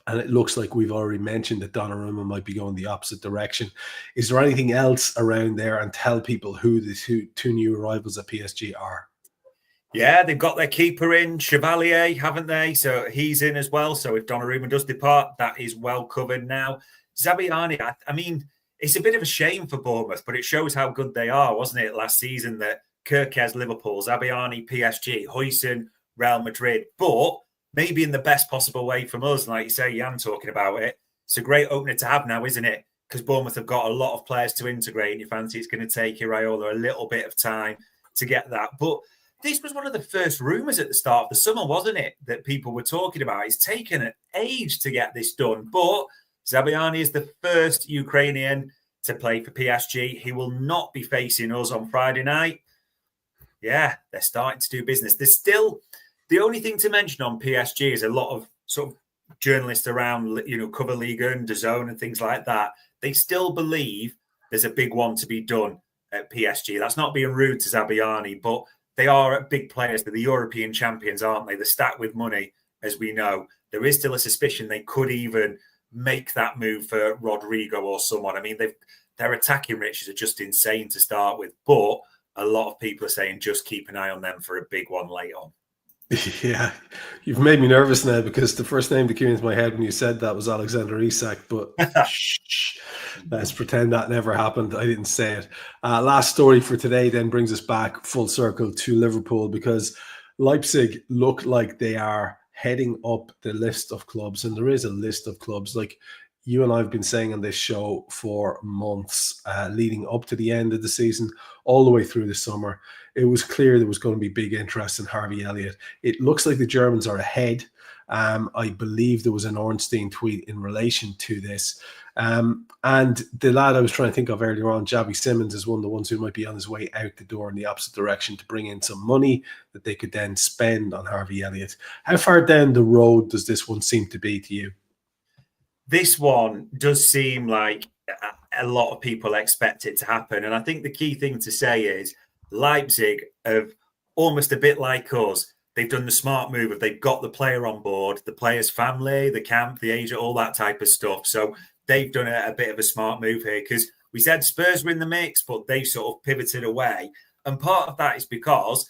it looks like we've already mentioned that Donnarumma might be going the opposite direction. Is there anything else around there? And tell people who the two new arrivals at PSG are. Yeah, they've got their keeper in, Chevalier, haven't they? So he's in as well. So if Donnarumma does depart, that is well covered now. Zabiani, I mean, it's a bit of a shame for Bournemouth, but it shows how good they are, wasn't it, last season that Kirkez, Liverpool, Zabiani, PSG, Huijsen, Real Madrid, but maybe in the best possible way from us. Like you say, Jan talking about it. It's a great opener to have now, isn't it? Because Bournemouth have got a lot of players to integrate, and you fancy it's going to take Iraola a little bit of time to get that. But this was one of the first rumours at the start of the summer, wasn't it, that people were talking about? It's taken an age to get this done, but Zabiani is the first Ukrainian to play for PSG. He will not be facing us on Friday night. Yeah, they're starting to do business. There's still, the only thing to mention on PSG is a lot of sort of journalists around, cover Liga and DAZN and things like that. They still believe there's a big one to be done at PSG. That's not being rude to Zabiani, but they are big players. They're the European champions, aren't they? They're stacked with money, as we know. There is still a suspicion they could even make that move for Rodrigo or someone. I mean, their attacking riches are just insane to start with, but a lot of people are saying just keep an eye on them for a big one late on. Yeah, you've made me nervous now because the first name that came into my head when you said that was Alexander Isak, but shh, let's pretend that never happened. I didn't say it. Last story for today then brings us back full circle to Liverpool because Leipzig look like they are heading up the list of clubs, and there is a list of clubs like you and I have been saying on this show for months leading up to the end of the season, all the way through the summer. It was clear there was going to be big interest in Harvey Elliott. It looks like the Germans are ahead. I believe there was an Ornstein tweet in relation to this. And the lad I was trying to think of earlier on, Xavi Simons, is one of the ones who might be on his way out the door in the opposite direction to bring in some money that they could then spend on Harvey Elliott. How far down the road does this one seem to be to you? This one does seem like a lot of people expect it to happen. And I think the key thing to say is Leipzig have almost a bit like us. They've done the smart move of they've got the player on board, the player's family, the camp, the agent, all that type of stuff. So they've done a bit of a smart move here because we said Spurs were in the mix, but they sort of pivoted away. And part of that is because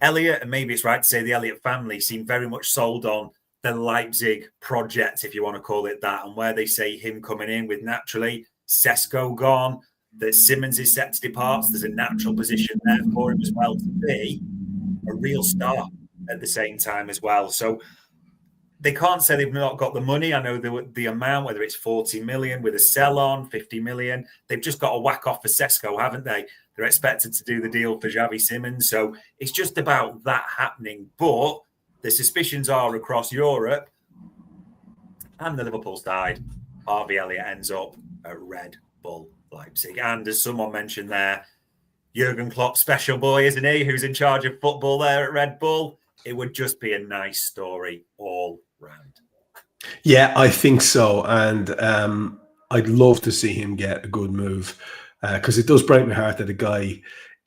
Elliott, and maybe it's right to say the Elliott family, seem very much sold on the Leipzig project, if you want to call it that, and where they say him coming in with naturally Sesko gone, that Simmons is set to depart. So there's a natural position there for him as well to be a real star at the same time as well. So they can't say they've not got the money. I know the amount, whether it's 40 million with a sell on, 50 million, they've just got a whack off for Sesko, haven't they? They're expected to do the deal for Xavi Simmons. So it's just about that happening. But the suspicions are across Europe and the Liverpool side. Harvey Elliott ends up at Red Bull Leipzig. And as someone mentioned there, Jurgen Klopp's special boy, isn't he, who's in charge of football there at Red Bull? It would just be a nice story all round. Yeah, I think so. And I'd love to see him get a good move because it does break my heart that a guy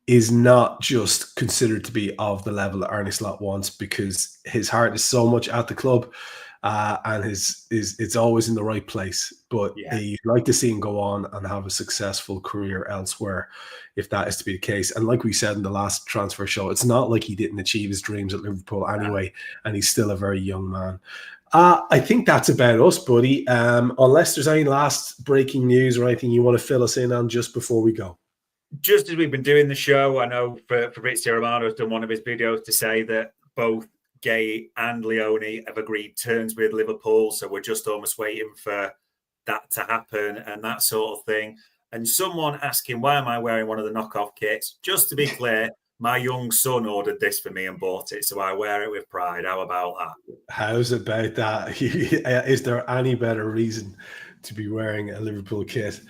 is not just considered to be of the level that Arne Slot wants, because his heart is so much at the club and it's always in the right place. But you'd like to see him go on and have a successful career elsewhere, if that is to be the case. And like we said in the last transfer show, it's not like he didn't achieve his dreams at Liverpool anyway, and he's still a very young man. I think that's about us, buddy. Unless there's any last breaking news or anything you want to fill us in on just before we go. Just as we've been doing the show, I know Fabrizio Romano has done one of his videos to say that both Guehi and Leoni have agreed terms with Liverpool. So we're just almost waiting for that to happen and that sort of thing. And someone asking, why am I wearing one of the knockoff kits? Just to be clear, my young son ordered this for me and bought it, so I wear it with pride. How about that? How's about that? Is there any better reason to be wearing a Liverpool kit?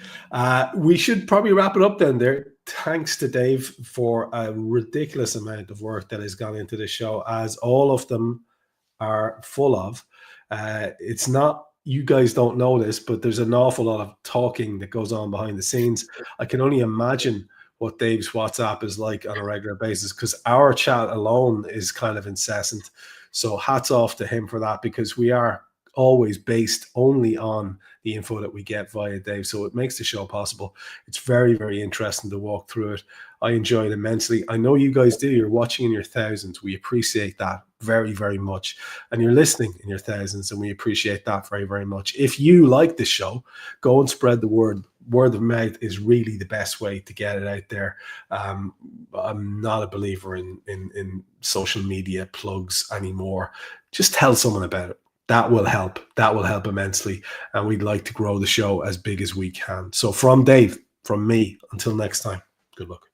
We should probably wrap it up then there. Thanks to Dave for a ridiculous amount of work that has gone into this show, as all of them are full of. It's not, you guys don't know this, but there's an awful lot of talking that goes on behind the scenes. I can only imagine what Dave's WhatsApp is like on a regular basis, because our chat alone is kind of incessant. So hats off to him for that, because we are always based only on the info that we get via Dave. So it makes the show possible. It's very, very interesting to walk through it. I enjoy it immensely. I know you guys do. You're watching in your thousands. We appreciate that very, very much. And you're listening in your thousands, and we appreciate that very, very much. If you like this show, go and spread the word. Word of mouth is really the best way to get it out there. I'm not a believer in social media plugs anymore. Just tell someone about it. That will help. That will help immensely. And we'd like to grow the show as big as we can. So from Dave, from me, until next time, good luck.